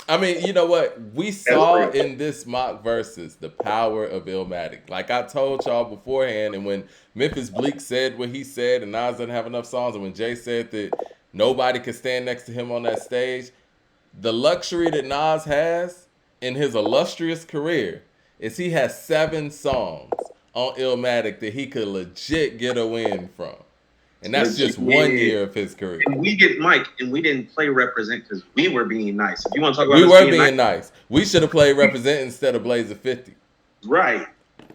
I mean, you know what? We That's saw real. in this mock versus the power of Illmatic. Like I told y'all beforehand, and when Memphis Bleak said what he said, and Nas didn't have enough songs, and when Jay said that nobody could stand next to him on that stage, the luxury that Nas has in his illustrious career is he has 7 songs on Illmatic that he could legit get a win from. And that's Legit. just 1 year of his career. And we get Mike, and we didn't play represent because we were being nice. If you want to talk about We us were being nice, being nice. We should have played Represent instead of Blaze of 50. right,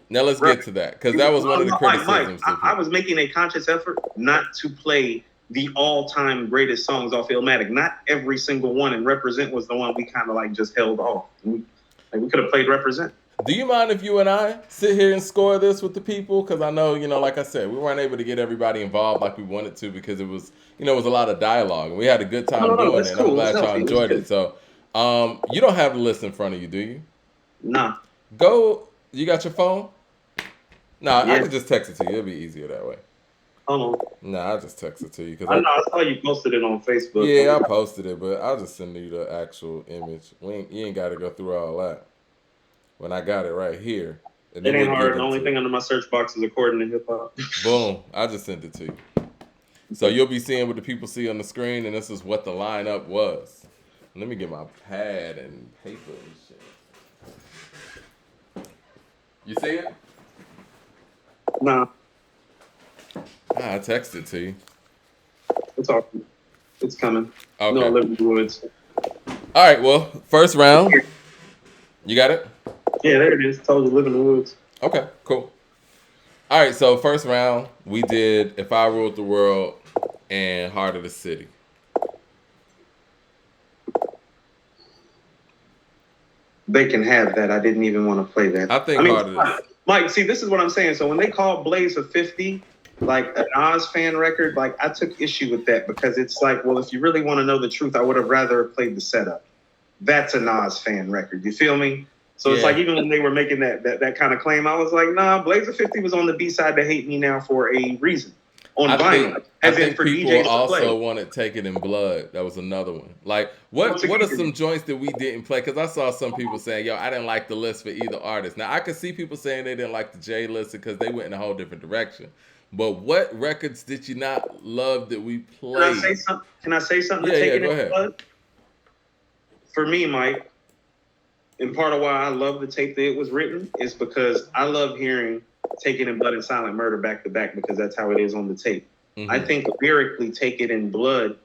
Now let's right. get to that because that was one of the Mike, criticisms of I him. was making a conscious effort not to play the all-time greatest songs off Illmatic. Not every single one, and Represent was the one we kind of like just held off. We could have played Represent. Do you mind if you and I sit here and score this with the people? Because I know, like I said, we weren't able to get everybody involved like we wanted to because it was, it was a lot of dialogue. And we had a good time No, doing it. that's And I'm cool. It's glad y'all healthy. It's enjoyed it. good. So, you don't have the list in front of you, do you? Nah, Go. You got your phone? Nah, I yeah. could just text it to you. It'll be easier that way. Hold on. Nah, I'll just text it to you because I know. I saw you posted it on Facebook. yeah, I posted it, but I'll just send you the actual image. You ain't got to go through all that. When I got it right here, and It then ain't we'll get hard. The only into thing it. under my search box is according to hip hop. Boom, I just sent it to you. So you'll be seeing what the people see on the screen, and this is what the lineup was. Let me get my pad and paper and shit. You see it? Nah, I texted to you. it's all. It's coming. No, I Okay. live in the woods. All right. Well, first round. You got it. Yeah, there it is. Told you, live in the woods. Okay. Cool. All right. So first round, we did "If I Ruled the World" and "Heart of the City." They can have that. I didn't even want to play that. I I think mean, "Heart of the." Mike, see, this is what I'm saying. So when they call Blaze a 50, like an Oz fan record, like I took issue with that because it's like, well, if you really want to know the truth, I would have rather played the setup. That's a Nas fan record. You feel me? So it's like Yeah. even when they were making that kind of claim, I was like, nah, Blazer 50 was on the B side to hate me now for a reason. On I think vinyl. I As in think for people DJs to play. also wanted "Take It in Blood." That was another one. Like, Once what are again, some joints that we didn't play? Because I saw some people saying, "Yo, I didn't like the list for either artist." Now I could see people saying they didn't like the J list because they went in a whole different direction. But what records did you not love that we can I say played? something? Can I say something Yeah, to take yeah, it go in ahead. blood? For me, Mike, and part of why I love the tape that it was written is because I love hearing Take It in Blood and Silent Murder back to back because that's how it is on the tape. I Hmm. think lyrically, Take It in Blood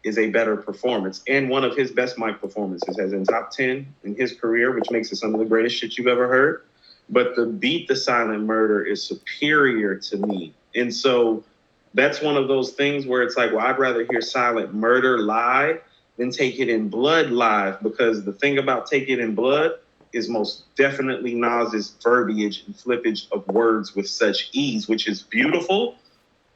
is a better performance and one of his best mic performances, as in top 10 in his career, which makes it some of the greatest shit you've ever heard. But the beat, The Silent Murder, is superior to me. And so that's one of those things where it's like, well, I'd rather hear Silent Murder live than Take It in Blood live because the thing about Take It in Blood is most definitely Nas's verbiage and flippage of words with such ease, which is beautiful,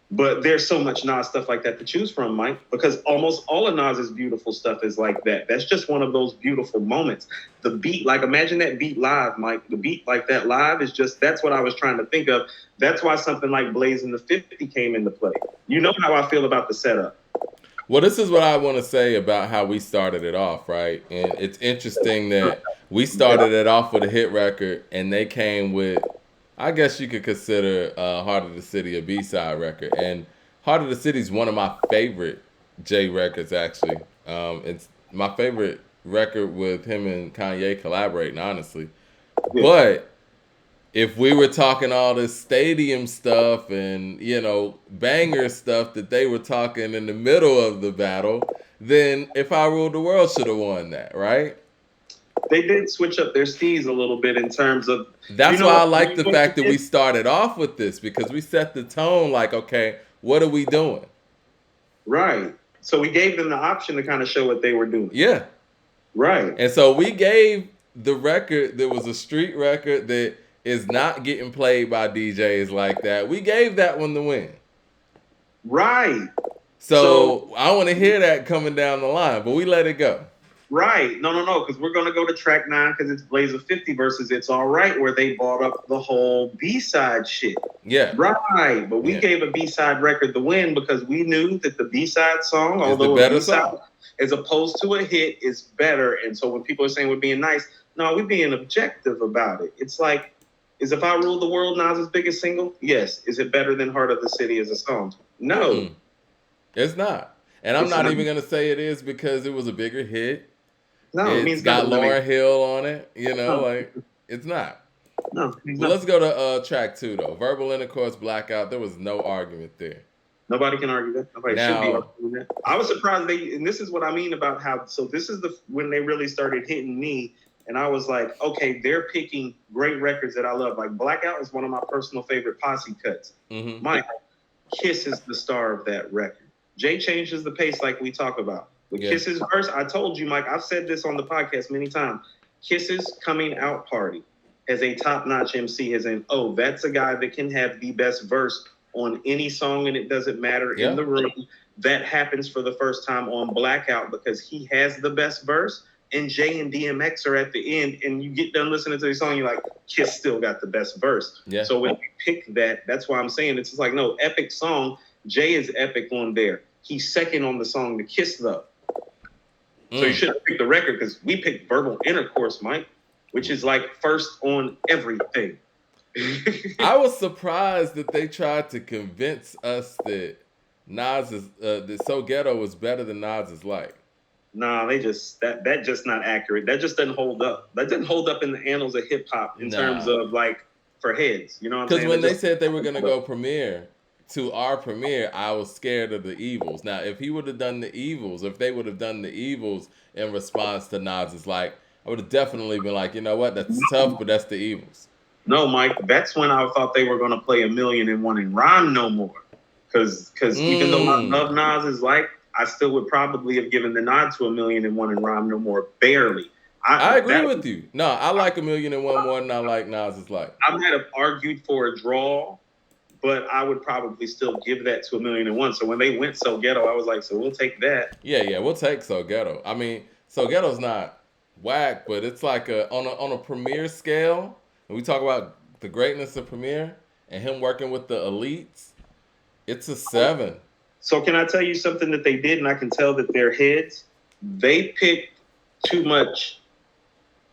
but there's so much Nas stuff like that to choose from, Mike, because almost all of Nas's beautiful stuff is like that. That's just one of those beautiful moments. The beat, like imagine that beat live, Mike. The beat like that live is just, that's what I was trying to think of. That's why something like Blazing the 50 came into play. You know how I feel about the setup. Well, this is what I want to say about how we started it off, right? And it's interesting that we started it off with a hit record, and they came with, I guess you could consider "Heart of the City" a B-side record. And "Heart of the City" is one of my favorite J records, actually. It's my favorite record with him and Kanye collaborating, honestly. Yeah. But if we were talking all this stadium stuff and banger stuff that they were talking in the middle of the battle, then "If I Ruled the World" should have won that, right? They did switch up their steez a little bit in terms of, you That's know why I what, like the what fact they that we did? started off with this because we set the tone. Like, okay, what are we doing? Right. So we gave them the option to kind of show what they were doing. Yeah, Right. and so we gave the record that was a street record that is not getting played by DJs like that. We gave that one the win. Right. So So I want to hear that coming down the line, but we let it go. Right. No, because we're going to go to track 9 because it's Blaze of 50 versus It's All Right, where they brought up the whole B-side shit. Yeah. Right. But we gave a B-side record the win because we knew that the B-side song, It's although the better a B-side, song. as opposed to a hit, is better. And so when people are saying we're being nice, no, we're being objective about it. It's like, is If I Ruled the World Nas's biggest single? Yes. Is it better than Heart of the City as a song? No. Mm-mm. It's not. And I'm not even going to say it is because it was a bigger hit. No, it It's means got nothing to me. Lauryn Hill on it. You know, No. like, it's not. No. Well, He's let's go to track 2, though. Verbal Intercourse, Blackout. There was no argument there. Nobody can argue that. Nobody should be arguing that. I was surprised and this is what I mean about how, so this is when they really started hitting me, and I was like, okay, they're picking great records that I love. Like Blackout is one of my personal favorite Posse cuts. Mm-hmm. Mike, Kiss is the star of that record. Jay changes the pace like we talk about. With Kiss's verse, I told you, Mike, I've said this on the podcast many times. Kiss's coming out party as a top-notch MC, as in, oh, that's a guy that can have the best verse on any song, and it doesn't matter in the room. That happens for the first time on Blackout because he has the best verse, and Jay and DMX are at the end, and you get done listening to the song, you're like, Kiss still got the best verse. Yeah. So when you pick that, that's why I'm saying it's just like, no, epic song, Jay is epic on there. He's second on the song to Kiss, though. So you shouldn't pick the record because we picked Verbal Intercourse, Mike, which is like first on everything. I was surprised that they tried to convince us that Nas is that So Ghetto was better than Nas is Like. Nah, they just that just not accurate. That just doesn't hold up. That didn't hold up in the annals of hip hop in terms of like for heads. You know what I'm saying? Because when they said they were gonna go premiere to our premiere, I was scared of the Evils. Now, if he would have done the Evils, if they would have done the Evils in response to Nas is Like, I would have definitely been like, you know what, that's tough, but that's the Evils. No, Mike, that's when I thought they were going to play 1,000,001 and Rhyme No More. Because even though I love Nas is Like, I still would probably have given the nod to 1,000,001 and Rhyme No More barely. I agree with you. No, I like 1,000,001 more than I like Nas is Like. I might have argued for a draw, but I would probably still give that to 1,000,001. So when they went So Ghetto, I was like, so we'll take that. Yeah, we'll take So Ghetto. I mean, So Ghetto's not whack, but it's like on a premiere scale. When we talk about the greatness of Premier and him working with the elites, it's a 7. So can I tell you something that they did, and I can tell that they're heads? They picked too much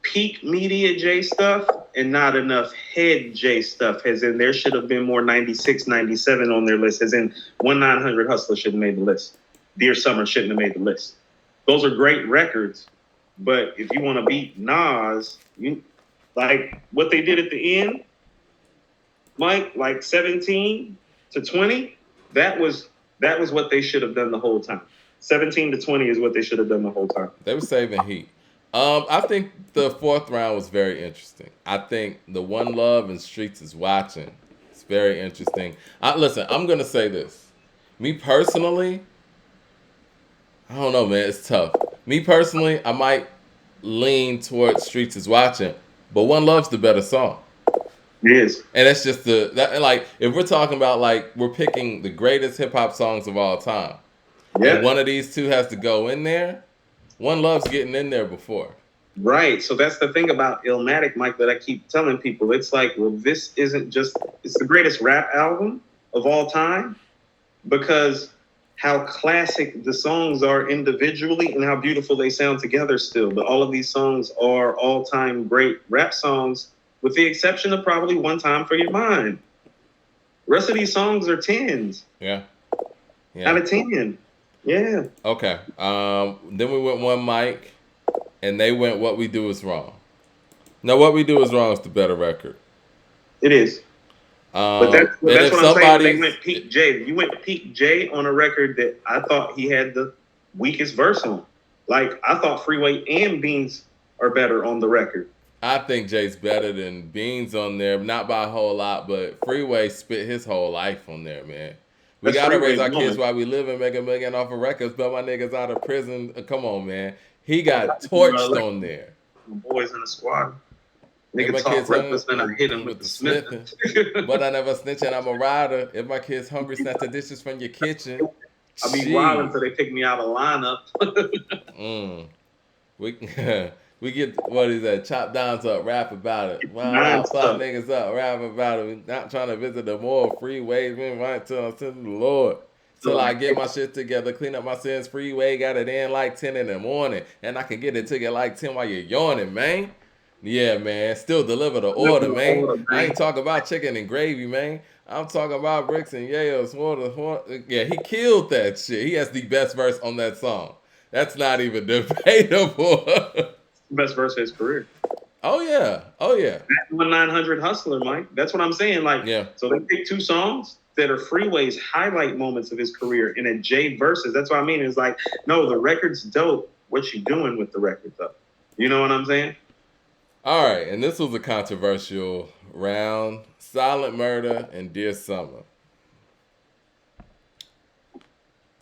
peak media J stuff and not enough head J stuff, as in there should have been more 96, 97 on their list, as in 1-900 Hustler should have made the list. Dear Summer shouldn't have made the list. Those are great records, but if you want to beat Nas, like what they did at the end, Mike, like 17 to 20, that was what they should have done the whole time. 17 to 20 is what they should have done the whole time. They were saving heat. I think the 4th round was very interesting. I think the One Love and Streets is Watching. It's very interesting. Listen, I'm going to say this. Me personally, I don't know, man. It's tough. Me personally, I might lean towards Streets is Watching, but One Love's the better song. It is. And that's just like, if we're talking about, like, we're picking the greatest hip-hop songs of all time, and one of these two has to go in there, One Love's getting in there before. Right. So that's the thing about Illmatic, Mike, that I keep telling people. It's like, well, this isn't just, it's the greatest rap album of all time because how classic the songs are individually and how beautiful they sound together still. But all of these songs are all-time great rap songs, with the exception of probably One Time for Your Mind. The rest of these songs are 10s. Yeah. Out of 10. Yeah. Okay. Then we went One Mic, and they went What We Do Is Wrong. Now, What We Do Is Wrong is the better record. It is. But that's what I'm saying. They went Peak J. You went Peak J on a record that I thought he had the weakest verse on. Like, I thought Freeway and Beans are better on the record. I think Jay's better than Beans on there, not by a whole lot, but Freeway spit his whole life on there, man. We got to raise our kids while we live and make $1 million off of records, but my niggas out of prison. Come on, man. He got torched on there. Boys in the squad. Nigga talk reckless, then I hit him with the smithing. But I never snitch and I'm a rider. If my kid's hungry, snatch the dishes from your kitchen. I be wilding until they pick me out of lineup. We we get what is that? Chop downs up, rap about it. Wild Nine out, fuck stuff. niggas up, rap about it. We not trying to visit the more freeways. We right to the Lord. So Till I like, get my shit together, clean up my sins freeway, got it in like 10 in the morning. And I can get it to you like 10 while you're yawning, man. Yeah, man. Still deliver the order, man. I ain't talking about chicken and gravy, man. I'm talking about bricks and yails. Yeah, he killed that shit. He has the best verse on that song. That's not even debatable. best verse of his career. Oh yeah. Oh yeah. That 900 Hustler, Mike. That's what I'm saying. Like, Yeah. so they pick two songs that are Freeway's highlight moments of his career in a Jay verses. That's what I mean. It's like, no, the record's dope. What you doing with the record, though? You know what I'm saying? All right, and this was a controversial round. Silent Murder and Dear Summer.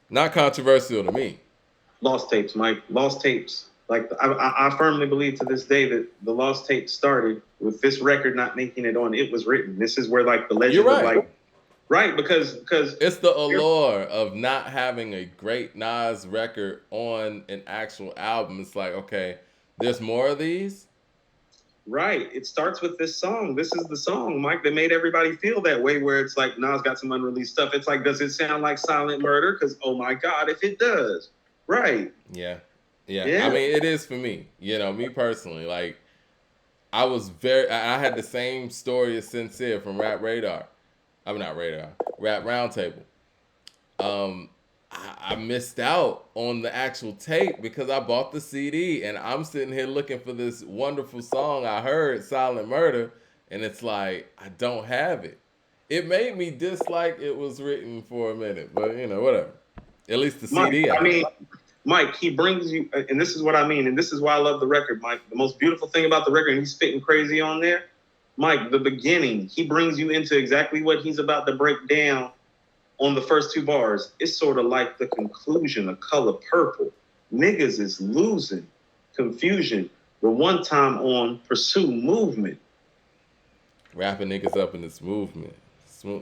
Not controversial to me. Lost tapes, Mike. Lost tapes. Like, I firmly believe to this day that the Lost tapes started with this record not making it on It Was Written. This is where, like, the legend You're right. of, like, right, because it's the allure of not having a great Nas record on an actual album. It's like, okay, there's more of these. Right. It starts with this song. This is the song, Mike, that made everybody feel that way, where it's like, Nas got some unreleased stuff. It's like, does it sound like Silent Murder? Because, oh my God, if it does. Right. Yeah. I mean, it is for me. You know, me personally. Like, I had the same story as Sincere from Rap Radar. I'm not Radar. Rap Roundtable. I missed out on the actual tape because I bought the CD and I'm sitting here looking for this wonderful song I heard, Silent Murder, and it's like, I don't have it. It made me dislike It Was Written for a minute, but you know, whatever. At least the CD. Mike, he brings you, and this is what I mean, and this is why I love the record, Mike. The most beautiful thing about the record, and he's spitting crazy on there, Mike, the beginning, he brings you into exactly what he's about to break down on the first two bars. It's sort of like the conclusion of Color Purple. Niggas is losing. Confusion. The one time on Pursue Movement. Rapping niggas up in this movement.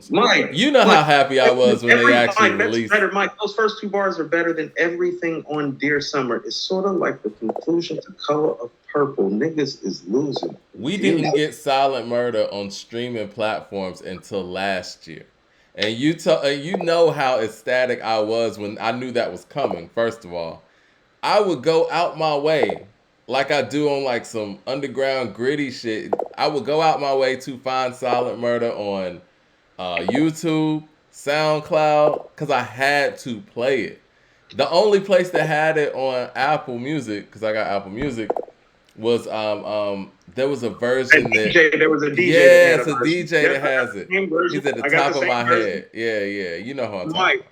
Mike, you know how happy I was when they actually released. Better, Mike. Those first two bars are better than everything on Dear Summer. It's sort of like the conclusion to Color of Purple. Niggas is losing. We didn't get Silent Murder on streaming platforms until last year. And you know how ecstatic I was when I knew that was coming, first of all. I would go out my way, like I do on like some underground gritty shit. I would go out my way to find Silent Murder on YouTube, SoundCloud, because I had to play it. The only place that had it on Apple Music, because I got Apple Music, was there was a version there was a DJ. Yeah, it's a DJ that has it. He's at the top of my head. Yeah, you know how I'm talking.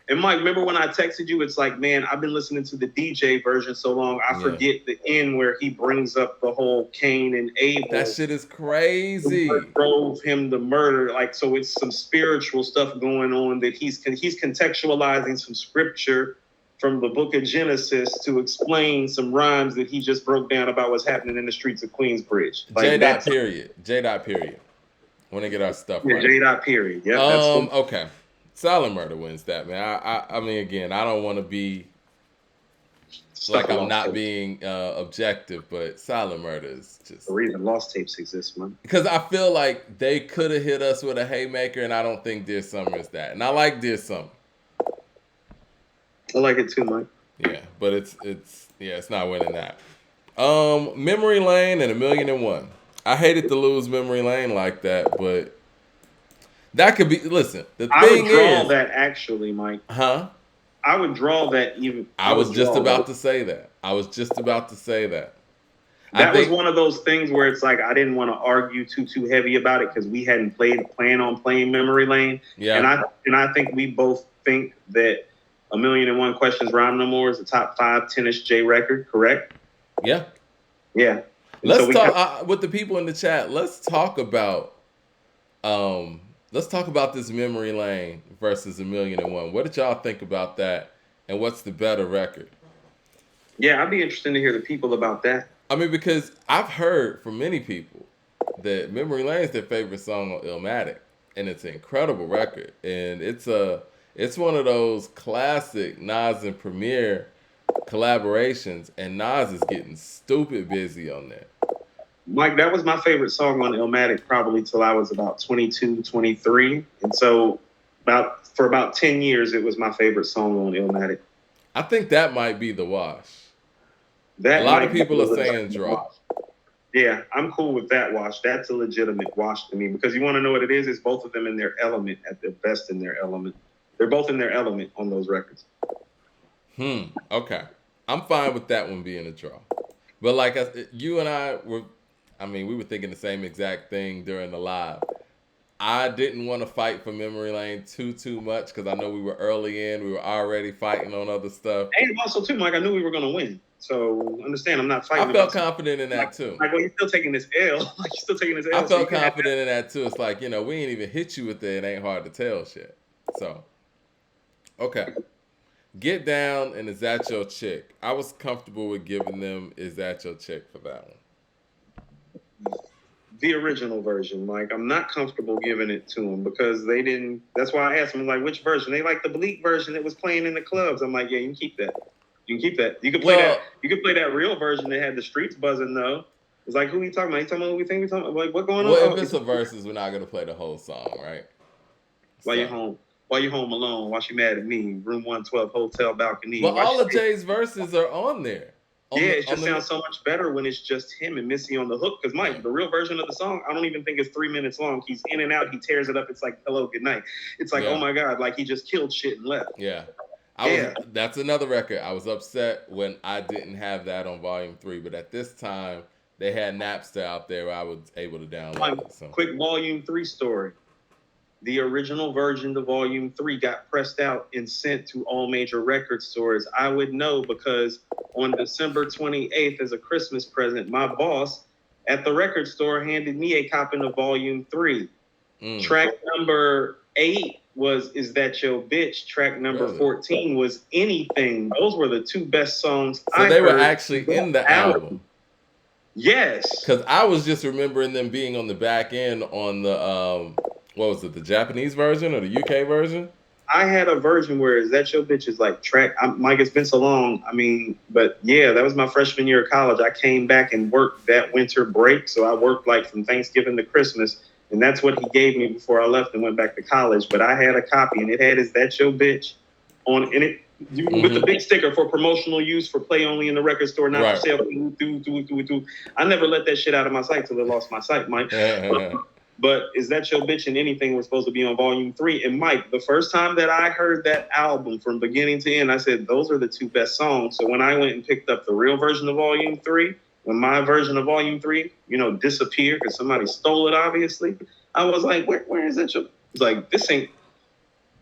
And Mike, remember when I texted you? It's like, man, I've been listening to the DJ version so long, I forget the end where he brings up the whole Cain and Abel. That shit is crazy. Drove him to murder. Like, so it's some spiritual stuff going on that he's contextualizing some scripture from the book of Genesis to explain some rhymes that he just broke down about what's happening in the streets of Queensbridge. Like J. Period. Want to get our stuff right. J. Period. Yeah. Okay. Silent Murder wins that, man. I mean, again, I don't want to be like I'm not being objective, but Silent Murder is just the reason Lost Tapes exist, man. Because I feel like they could have hit us with a haymaker, and I don't think Dear Summer is that. And I like Dear Summer. I like it too, Mike. Yeah, but it's not winning that. Memory Lane and 1,000,001. I hated to lose Memory Lane like that, but that could be. Listen, I would draw that actually, Mike. Huh? I would draw that even. I was just about to say that. That was one of those things where it's like I didn't want to argue too heavy about it because we hadn't planned on playing Memory Lane. Yeah. And I think we both think that 1,000,001 Questions Rhyme No More is the top 5 10ish J record, correct? Yeah. Yeah. Let's talk with the people in the chat. Let's talk about this Memory Lane versus 1,000,001. What did y'all think about that? And what's the better record? Yeah, I'd be interested to hear the people about that. I mean, because I've heard from many people that Memory Lane is their favorite song on Illmatic, and it's an incredible record. And it's one of those classic Nas and Premier collaborations, and Nas is getting stupid busy on there. Mike, that was my favorite song on Illmatic probably till I was about 22, 23. And so for about 10 years, it was my favorite song on Illmatic. I think that might be the wash. That a lot of people are saying draw. Yeah, I'm cool with that wash. That's a legitimate wash to me because you want to know what it is? It's both of them in their element, at their best in their element. They're both in their element on those records. Okay. I'm fine with that one being a draw. But like you and I were, we were thinking the same exact thing during the live. I didn't want to fight for Memory Lane too much because I know we were early in. We were already fighting on other stuff. And also, too, Mike, I knew we were going to win. So understand, I'm not fighting. I felt confident in that, too. Like, well, you're still taking this L. Like, you're still taking this L. I felt confident in that, too. It's like, we ain't even hit you with it. It ain't hard to tell shit. So, okay. Get Down and Is That Your Chick? I was comfortable with giving them Is That Your Chick for that one. The original version, Mike. I'm not comfortable giving it to them because they didn't. That's why I asked them, like, which version? They like the Bleak version that was playing in the clubs. I'm like, yeah, you can keep that. You can keep that. You can play that. You can play that real version that had the streets buzzing though. It's like, who we talking about? You talking about who we think we talking about? Like, what going on? Well, if it's a Verzuz, we're not gonna play the whole song, right? While you're home alone, while she mad at me, room 112, hotel balcony. But all of Jay's verses are on there. It just sounds so much better when it's just him and Missy on the hook. Because Mike, the real version of the song, I don't even think it's 3 minutes long. He's in and out. He tears it up. It's like hello, good night. It's like, oh my God, like he just killed shit and left. Yeah. That's another record. I was upset when I didn't have that on Volume 3, but at this time, they had Napster out there where I was able to download it. So. Quick Volume 3 story. The original version of Volume 3 got pressed out and sent to all major record stores. I would know because on December 28th, as a Christmas present, my boss at the record store handed me a copy of Volume 3. Track number 8 was Is That Your Bitch? Track number 14 was Anything. Those were the two best songs I heard. So they were actually in the album. Yes. Because I was just remembering them being on the back end on the, what was it, the Japanese version or the UK version? I had a version where Is That Your Bitch is like track. Mike, it's been so long. But yeah, that was my freshman year of college. I came back and worked that winter break. So I worked like from Thanksgiving to Christmas. And that's what he gave me before I left and went back to college. But I had a copy, and it had Is That Your Bitch on it with the big sticker for promotional use for play only in the record store, not for sale. I never let that shit out of my sight till it lost my sight, Mike. But Is That Your Bitch and Anything was supposed to be on Volume 3. And Mike, the first time that I heard that album from beginning to end, I said, those are the two best songs. So when I went and picked up the real version of Volume 3, when my version of Volume 3, disappeared because somebody stole it, obviously, I was like, where is it? It's like, this ain't.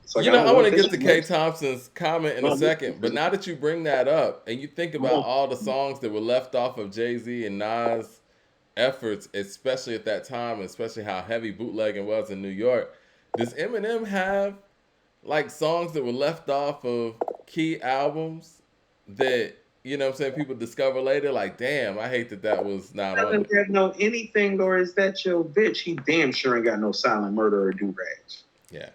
It's like, I want to get to K. Thompson's comment in a second, but now that you bring that up and you think about all the songs that were left off of Jay-Z and Nas' efforts, especially at that time, and especially how heavy bootlegging was in New York, does Eminem have like songs that were left off of key albums that, people discover later, like, damn, I hate that was not on it. Doesn't have Anything or Is That Your Bitch? He damn sure ain't got no Silent Murder or Do-Rags. Yeah.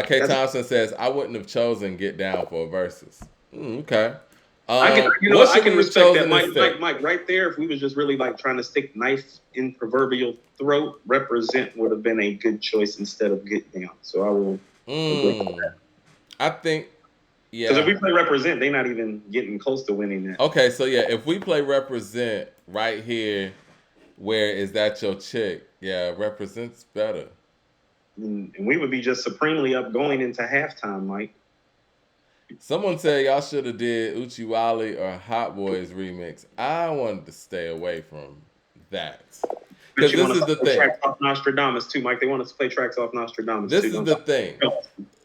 K. Thompson says, I wouldn't have chosen Get Down for a Verzuz. Okay. I can respect that. Mike, right there, if we was just really like trying to stick knife in proverbial throat, Represent would have been a good choice instead of Get Down. So I will agree with that. I think, yeah. Because if we play Represent, they're not even getting close to winning that. Okay, so yeah, if we play Represent right here, where Is That Your Chick? Yeah, Represent's better. And we would be just supremely up going into halftime, Mike. Someone said y'all should have did Uchiwali or Hot Boys remix. I wanted to stay away from that. Because this is the thing. Tracks off Nostradamus too, Mike. They want us to play tracks off Nostradamus too. This is the thing.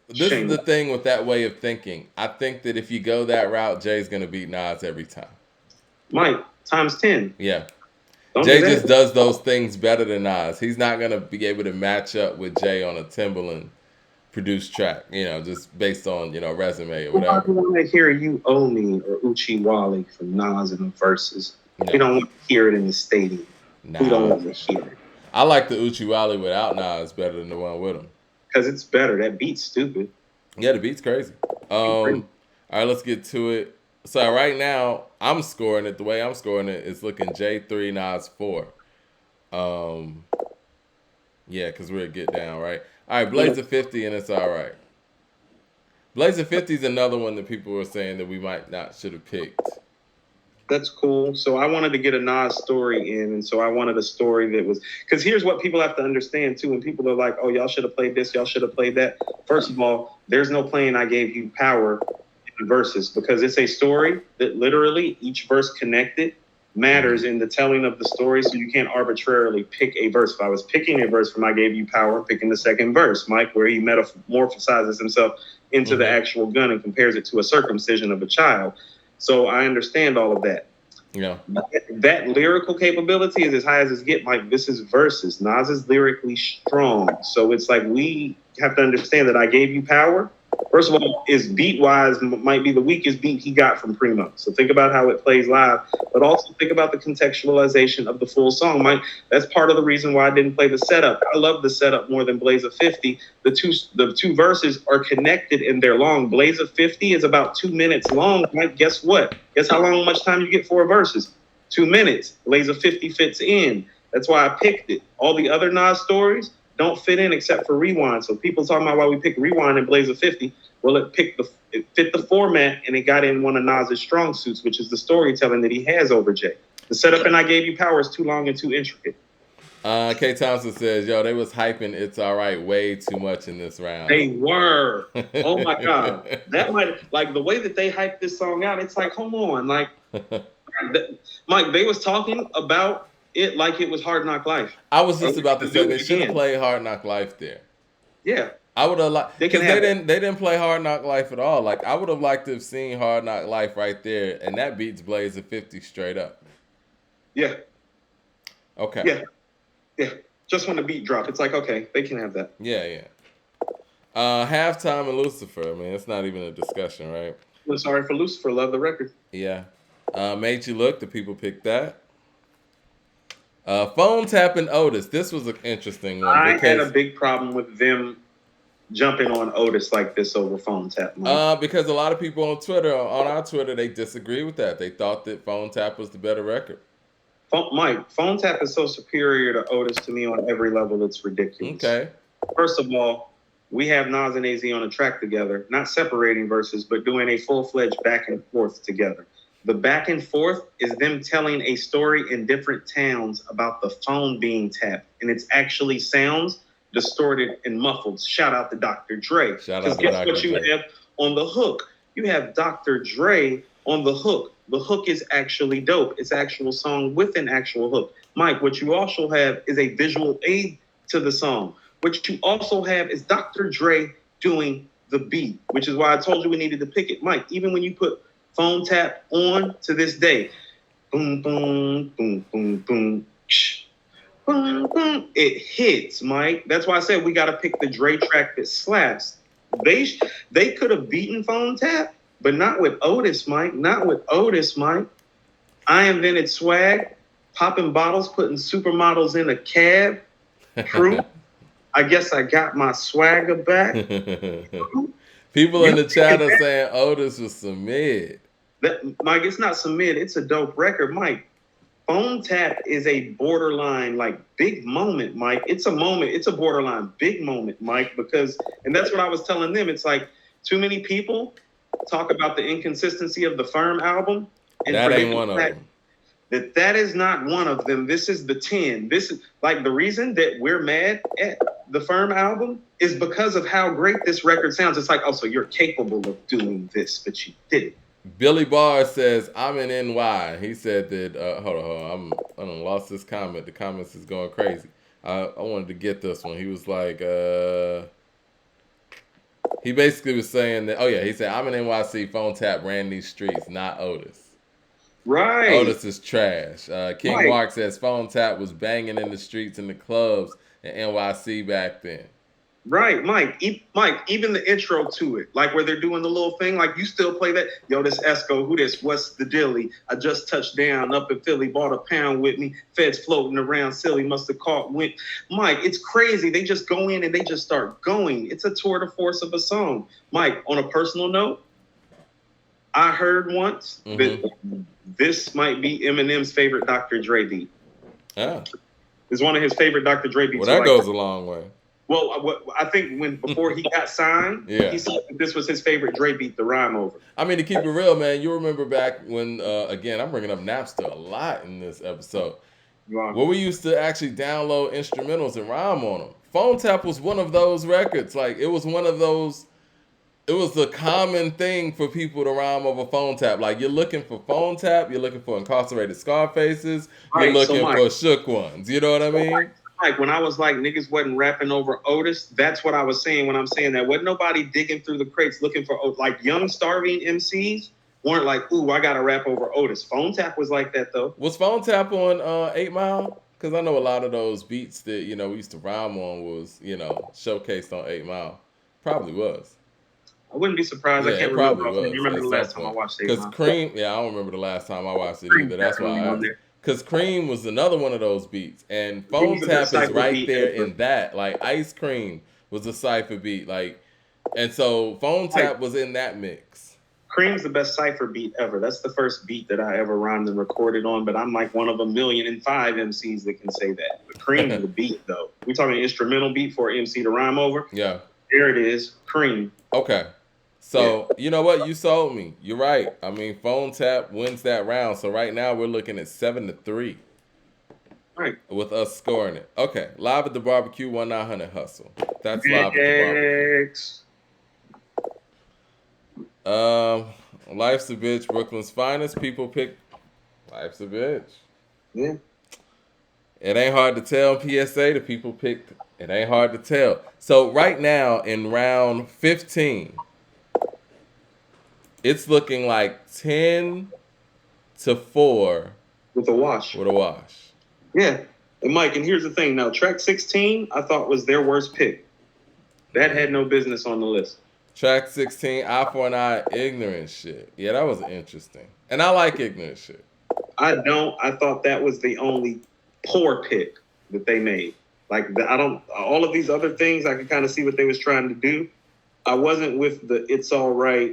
This is the thing with that way of thinking. I think that if you go that route, Jay's going to beat Nas every time. Mike, times 10. Yeah. Jay just does those things better than Nas. He's not going to be able to match up with Jay on a Timbaland produced track, just based on, resume or whatever. I want to hear You Owe Me or Uchiwali from Nas in the verses. No. We don't want to hear it in the stadium. We don't want to hear it. I like the Uchiwali without Nas better than the one with him. Because it's better. That beat's stupid. Yeah, the beat's crazy. All right, let's get to it. So right now, I'm scoring it the way I'm scoring it. It's looking J3, Nas 4. Um, yeah, because we're a get down, right? All right, Yeah. Blaze of 50, and it's all right. Blaze of 50 is another one that people were saying that we might not should have picked. That's cool. So I wanted to get a Nas story in, and so I wanted a story that was because here's what people have to understand too. When people are like, "Oh, y'all should have played this, y'all should have played that." First of all, there's no playing "I Gave You Power" in the verses because it's a story that literally each verse connected matters in the telling of the story. So you can't arbitrarily pick a verse. If I was picking a verse from "I Gave You Power," I'm picking the second verse, Mike, where he metamorphosizes himself into the actual gun and compares it to a circumcision of a child. So I understand all of that. Yeah. That lyrical capability is as high as it's get. Like this is verses. Nas is lyrically strong. So it's like we have to understand that I Gave You Power. First of all, is beat wise might be the weakest beat he got from Primo. So think about how it plays live, but also think about the contextualization of the full song. Mike, that's part of the reason why I didn't play the setup. I love the setup more than Blaze of 50. The two verses are connected and they're long. Blaze of 50 is about 2 minutes long. Mike, guess what? Guess how long much time you get for verses? 2 minutes. Blaze of 50 fits in. That's why I picked it. All the other Nas stories don't fit in except for Rewind. So people talking about why we picked Rewind and Blaze of 50. Well, it fit the format and it got in one of Nas's strong suits, which is the storytelling that he has over Jay. The setup and I Gave You Power is too long and too intricate. K. Thompson says, "Yo, they was hyping It's All Right way too much in this round." They were. Oh my God. That might, like the way that they hyped this song out, it's like, hold on. Like, Mike, they was talking about it like it was Hard Knock Life. I was just about to say they should have played Hard Knock Life there. Yeah. I would have liked because they didn't play Hard Knock Life at all. Like I would have liked to have seen Hard Knock Life right there, and that beats Blaze of 50 straight up. Yeah. Okay. Yeah. Yeah. Just when the beat drop, it's like okay, they can have that. Yeah, yeah. Halftime and Lucifer. I mean, it's not even a discussion, right? I'm sorry for Lucifer. Love the record. Yeah. Made You Look. The people picked that. Phone Tapping Otis. This was an interesting one. I had a big problem with them jumping on Otis like this over Phone Tap. Because a lot of people on Twitter, on our Twitter, they disagree with that. They thought that Phone Tap was the better record. Mike, Phone Tap is so superior to Otis to me on every level. It's ridiculous. Okay. First of all, we have Nas and AZ on a track together, not separating verses, but doing a full-fledged back and forth together. The back and forth is them telling a story in different towns about the phone being tapped, and it's actually sounds distorted and muffled. Shout out to Dr. Dre. Because guess what you have on the hook? You have Dr. Dre on the hook. The hook is actually dope. It's actual song with an actual hook. Mike, what you also have is a visual aid to the song. What you also have is Dr. Dre doing the beat, which is why I told you we needed to pick it. Mike, even when you put Phone Tap on to this day, boom, boom, boom, boom, boom, shh, boom, boom, it hits, Mike. That's why I said we got to pick the Dre track that slaps. They could have beaten Phone Tap, but not with Otis, Mike. Not with Otis, Mike. I invented swag, popping bottles, putting supermodels in a cab. Proof. I guess I got my swagger back. People in the chat are saying Otis was some mid. Mike, it's not some mid. It's a dope record, Mike. Phone Tap is a borderline, like, big moment, Mike. It's a moment. It's a borderline big moment, Mike, because, and that's what I was telling them. It's like too many people talk about the inconsistency of the Firm album. And that ain't one of them. That is not one of them. This is the 10. This is like the reason that we're mad at the Firm album is because of how great this record sounds. It's like, oh, so you're capable of doing this, but you didn't. Billy Barr says, I'm in NY. He said that, hold on. I done lost this comment. The comments is going crazy. I wanted to get this one. He was like, he basically was saying that, he said, I'm in NYC. Phone Tap ran these streets, not Otis. Right. Otis is trash. King Mark says Phone Tap was banging in the streets and the clubs in NYC back then. Right, Mike. Mike, even the intro to it, like where they're doing the little thing, like you still play that. Yo, this Esco, who this? What's the dilly? I just touched down up in Philly, bought a pound with me. Feds floating around silly, must have caught wind. Mike, it's crazy. They just go in and they just start going. It's a tour de force of a song. Mike, on a personal note, I heard once Mm-hmm. that this might be Eminem's favorite Dr. Dre beat. Yeah. It's one of his favorite Dr. Dre Well, beats. So that like, goes a long way. well, I think before he got signed, Yeah. he said that this was his favorite Dre beat to rhyme over. I mean, to keep it real, man, you remember back when, again, I'm bringing up Napster a lot in this episode, Wow. where we used to actually download instrumentals and rhyme on them. Phone Tap was one of those records. Like, it was one of those, it was a common thing for people to rhyme over Phone Tap. Like, you're looking for Phone Tap, you're looking for incarcerated Scarfaces, you're Right. So looking Mike, for shook ones. You know what I mean? like when I was like niggas wasn't rapping over Otis, that's what I was saying when I'm saying that. Wasn't nobody digging through the crates looking for like young starving MCs weren't like, ooh, I gotta rap over Otis. Phone Tap was like that though. Was Phone Tap on 8 Mile? Because I know a lot of those beats that, you know, we used to rhyme on was, you know, showcased on 8 Mile. Probably was. I wouldn't be surprised. Yeah, I can't it remember. probably was You remember at the some last time I point. watched Because Savon? Cream, yeah, I don't remember the last time I watched it Cream either. That's why definitely I on asked. there. Because Cream was another one of those beats. And Phone Cream's the best Tap is cypher right beat there ever. in that. Like, Ice Cream was a cypher beat. Like, and so Phone Like, Tap was in that mix. Cream's the best cipher beat ever. That's the first beat that I ever rhymed and recorded on, but I'm like one of 1,000,005 MCs that can say that. But Cream's the beat though. We talking instrumental beat for an MC to rhyme over. Yeah. There it is, Cream. Okay. So, you know what? You sold me. You're right. I mean, Phone Tap wins that round. So right now we're looking at 7-3 Right. with us scoring it. Okay. Live at the Barbecue 1900 Hustle. That's live at the barbecue. Next. Life's a Bitch, Brooklyn's Finest. People pick Life's a Bitch. Yeah. It ain't hard to tell. PSA, the people picked It Ain't Hard to Tell. So right now in round 15, it's looking like 10-4 With a wash. with a wash. Yeah. And Mike, and here's the thing now, track 16, I thought was their worst pick. That had no business on the list. Track 16, Eye for an Eye, Ignorant Shit. Yeah, that was interesting. And I like Ignorant Shit. I thought that was the only poor pick that they made. Like, all of these other things, I could kind of see what they was trying to do. I wasn't with the It's All Right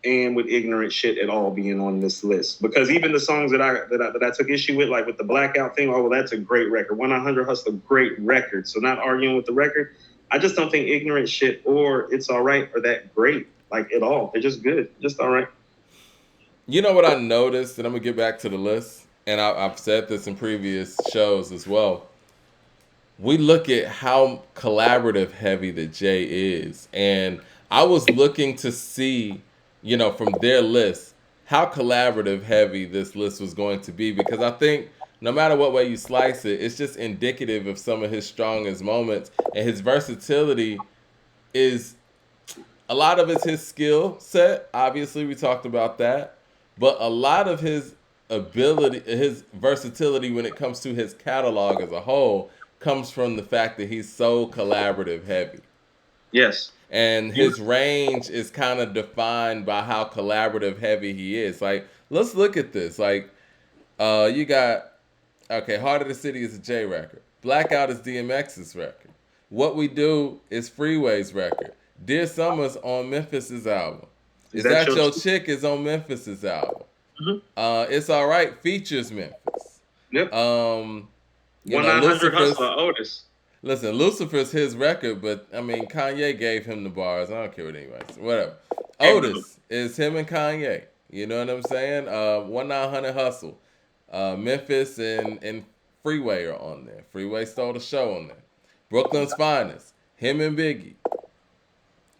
and with Ignorant Shit at all being on this list. Because even the songs that I took issue with, like with the Blackout thing, oh, well, that's a great record. 100 Hustle, great record. So not arguing with the record. I just don't think Ignorant Shit or It's All Right are that great, like at all. They're just good, just all right. You know what I noticed, and I'm going to get back to the list, and I've said this in previous shows as well. We look at how collaborative heavy the J is, and I was looking to see, you know, from their list, how collaborative heavy this list was going to be, because I think no matter what way you slice it, it's just indicative of some of his strongest moments, and his versatility is, a lot of it's his skill set. Obviously, we talked about that, but a lot of his ability, his versatility when it comes to his catalog as a whole, comes from the fact that he's so collaborative heavy. Yes. And his range is kind of defined by how collaborative heavy he is. Like, let's look at this. Like, you got, okay, Heart of the City is a J record. Blackout is DMX's record. What We Do is Freeway's record. Dear Summer's on Memphis's album. Is That Your Chick is on Memphis's album. Mm-hmm. It's All Right features Memphis. Yep. 100 Hustler, Otis. Listen, Lucifer's his record, but I mean, Kanye gave him the bars. I don't care what anybody says. Whatever. Otis is him and Kanye. You know what I'm saying? 1900 Hustle. Memphis and Freeway are on there. Freeway stole the show on there. Brooklyn's Finest. Him and Biggie.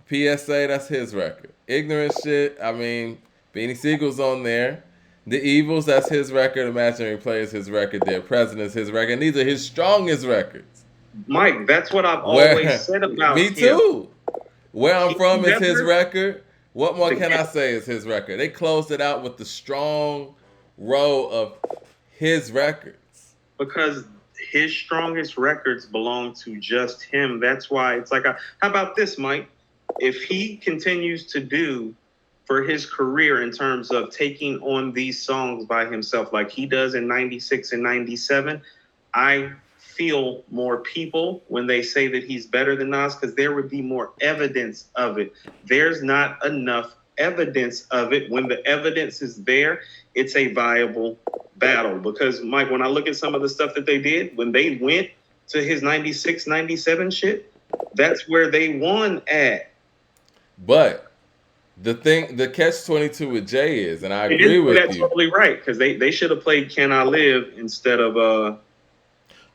PSA, that's his record. Ignorant Shit, I mean, Beanie Siegel's on there. The Evils, that's his record. Imaginary Players, his record. Their President's his record. And these are his strongest records. Mike, that's what I've always said about me him. too. Where I'm From is his record. What more can I say is his record? They closed it out with the strong row of his records. Because his strongest records belong to just him. That's why it's like, how about this, Mike? If he continues to do for his career in terms of taking on these songs by himself, like he does in 96 and 97, I feel more people when they say that he's better than Nas, because there would be more evidence of it. There's not enough evidence of it, when the evidence is there, it's a viable battle. Because, Mike, when I look at some of the stuff that they did, when they went to his 96, 97 shit, that's where they won at. But the catch-22 with Jay is, and I They agree didn't do with that you. totally right, because they should have played Can I Live instead of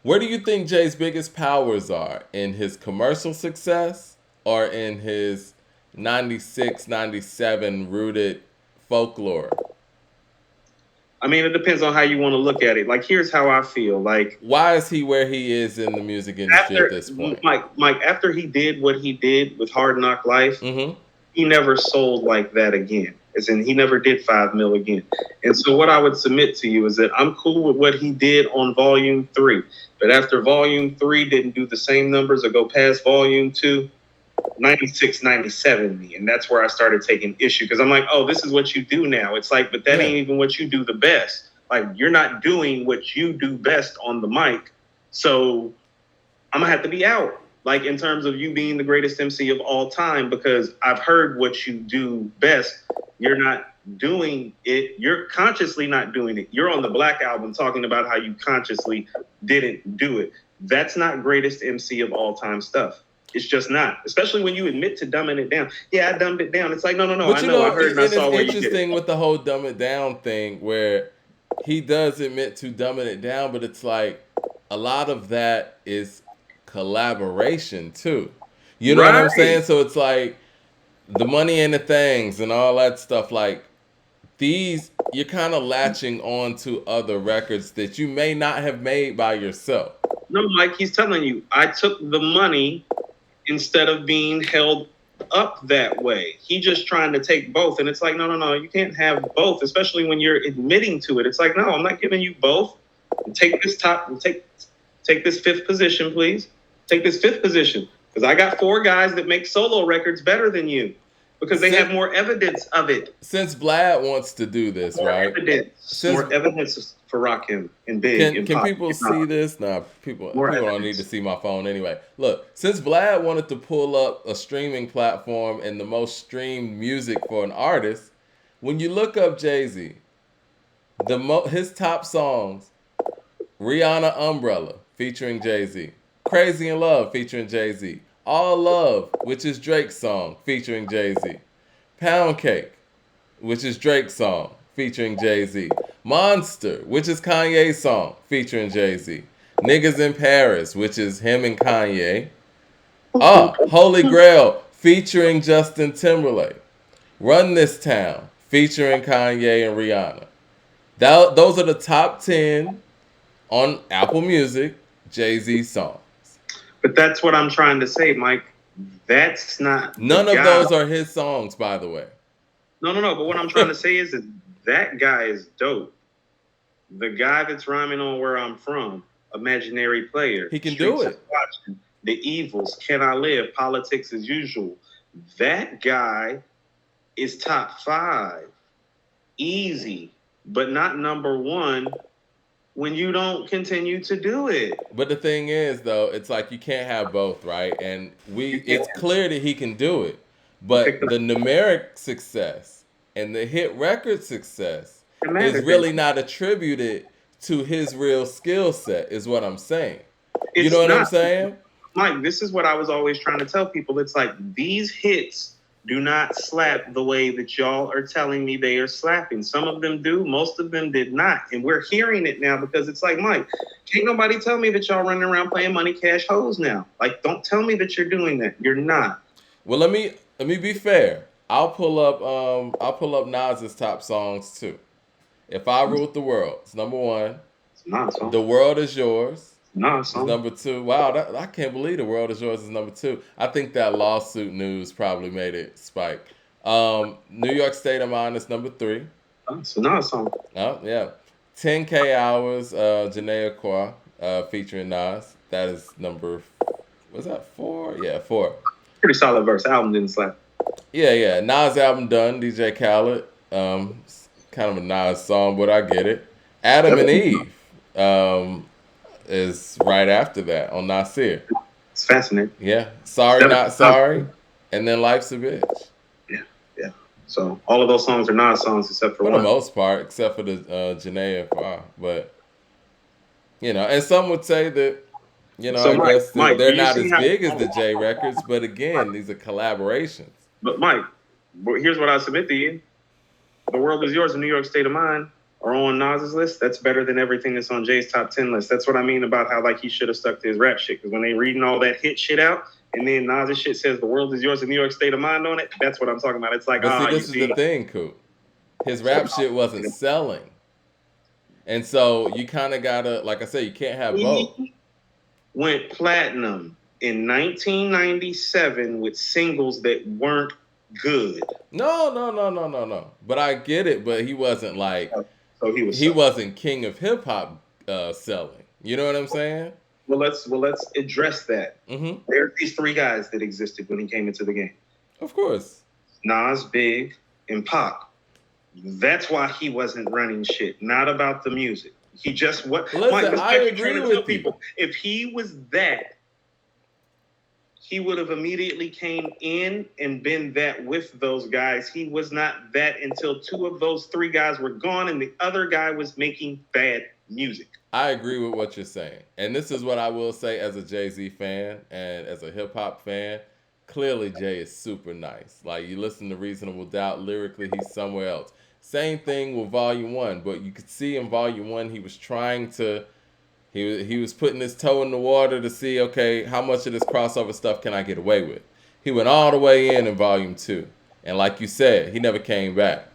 Where do you think Jay's biggest powers are? In his commercial success or in his 96, 97 rooted folklore? I mean, it depends on how you want to look at it. Like, here's how I feel. Like, Why is he where he is in the music industry at after this point? Mike, after he did what he did with Hard Knock Life, Mm-hmm. he never sold like that again. As in, he never did 5 mil again. And so, what I would submit to you is that I'm cool with what he did on Volume 3. But after Volume 3 didn't do the same numbers or go past Volume 2, 96, 97 me. And that's where I started taking issue, because I'm like, oh, this is what you do now. It's like, but that ain't even what you do the best. Like, you're not doing what you do best on the mic. So I'm going to have to be out. Like, in terms of you being the greatest MC of all time, because I've heard what you do best. You're not doing it. You're consciously not doing it. You're on the Black Album talking about how you consciously didn't do it. That's not greatest MC of all time stuff. It's just not. Especially when you admit to dumbing it down. Yeah, I dumbed it down. It's like, no. But I know. I heard and I saw where you did it. It's interesting with the whole dumb it down thing, where he does admit to dumbing it down, but it's like a lot of that is collaboration too. You know what I'm saying? So it's like the Money and the Things and all that stuff. Like, these, you're kind of latching on to other records that you may not have made by yourself. No, Mike, he's telling you, I took the money instead of being held up that way. He just trying to take both. And it's like, no, you can't have both, especially when you're admitting to it. It's like, no, I'm not giving you both. Take this take this fifth position, please. Take this fifth position. Because I got 4 guys that make solo records better than you. Because they have more evidence of it. Since Vlad wants to do this, more right? More evidence for Rakim and Big. Can people see this? Nah, people don't need to see my phone anyway. Look, since Vlad wanted to pull up a streaming platform and the most streamed music for an artist, when you look up Jay-Z, his top songs, Rihanna Umbrella featuring Jay-Z, Crazy in Love featuring Jay-Z, All Love, which is Drake's song, featuring Jay-Z. Pound Cake, which is Drake's song, featuring Jay-Z. Monster, which is Kanye's song, featuring Jay-Z. Niggas in Paris, which is him and Kanye. Holy Grail, featuring Justin Timberlake. Run This Town, featuring Kanye and Rihanna. Those are the top 10 on Apple Music Jay-Z songs. But that's what I'm trying to say, Mike. That's not. None of those are his songs, by the way. No. But what I'm trying to say is that guy is dope. The guy that's rhyming on Where I'm From, Imaginary Player. He can do it. Watching, The Evils, Can I Live, Politics as Usual. That guy is top 5. Easy, but not number 1. When you don't continue to do it. But the thing is, though, it's like you can't have both, right? And it's clear that he can do it. But the numeric success and the hit record success is really not attributed to his real skill set, is what I'm saying. You know what I'm saying? Mike, this is what I was always trying to tell people. It's like, these hits do not slap the way that y'all are telling me they are slapping. Some of them do, most of them did not. And we're hearing it now because it's like, Mike, can't nobody tell me that y'all running around playing money cash hoes now. Like, don't tell me that you're doing that. You're not. Well, let me be fair. I'll pull up Nas's top songs too. If I Ruled the World, it's number 1. It's not a song. The World Is Yours. It's number 2. Wow, I can't believe The World Is Yours is number 2. I think that lawsuit news probably made it spike. New York State of Mind is number 3. It's not a song. Oh, yeah. 10K Hours, Janae Aqua, featuring Nas. That is number, was that 4? Yeah, 4. Pretty solid verse. Album didn't slap. Yeah. Nas album done, DJ Khaled. It's kind of a Nas song, but I get it. Adam and Eve. Is right after that on Nasir. It's fascinating. Yeah. Sorry, Not Sorry. And then Life's a Bitch. Yeah. So all of those songs are Nas songs except for For the one. most part, except for the Janae and Fa. But and some would say that So I guess that Mike, do they're you not see as how? big as the J records, but again, these are collaborations. But Mike, here's what I submit to you: "The World Is Yours" and "New York State of Mind" are on Nas's list. That's better than everything that's on Jay's top 10 list. That's what I mean about how like he should have stuck to his rap shit. Because when they reading all that hit shit out, and then Nas's shit says "The World Is Yours" and "New York State of Mind" on it, that's what I'm talking about. It's like But see, you this is the see. thing, Coop. His So rap shit wasn't selling, and so you kind of gotta, like I said, you can't have both. he went platinum in 1997 with singles that weren't good. No, no, no, no, no, no. But I get it. But he wasn't like So he was. he wasn't king of hip hop selling. You know what I'm saying? Well, let's address that. Mm-hmm. There are these three guys that existed when he came into the game: Of course. Nas, Big, and Pac. That's why he wasn't running shit. Not about the music. He just what? Listen, Mike, I agree with you. If he was that, he would have immediately came in and been that with those guys. He was not that until two of those three guys were gone, and the other guy was making bad music. I agree with what you're saying. And this is what I will say as a Jay-Z fan and as a hip hop fan. Clearly, Jay is super nice. Like, you listen to Reasonable Doubt, lyrically, he's somewhere else. Same thing with Volume 1, but you could see in Volume 1, he was trying to, he was putting his toe in the water to see, okay, how much of this crossover stuff can I get away with? He went all the way in Volume 2. And like you said, he never came back.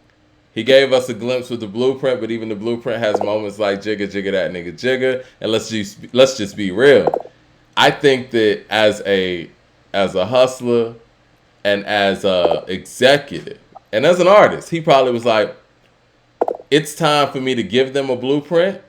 He gave us a glimpse with the blueprint, but even the blueprint has moments like "Jigga Jigga That Nigga Jigga," and let's just be real. I think that as a hustler and as a executive and as an artist, he probably was like, "It's time for me to give them a blueprint,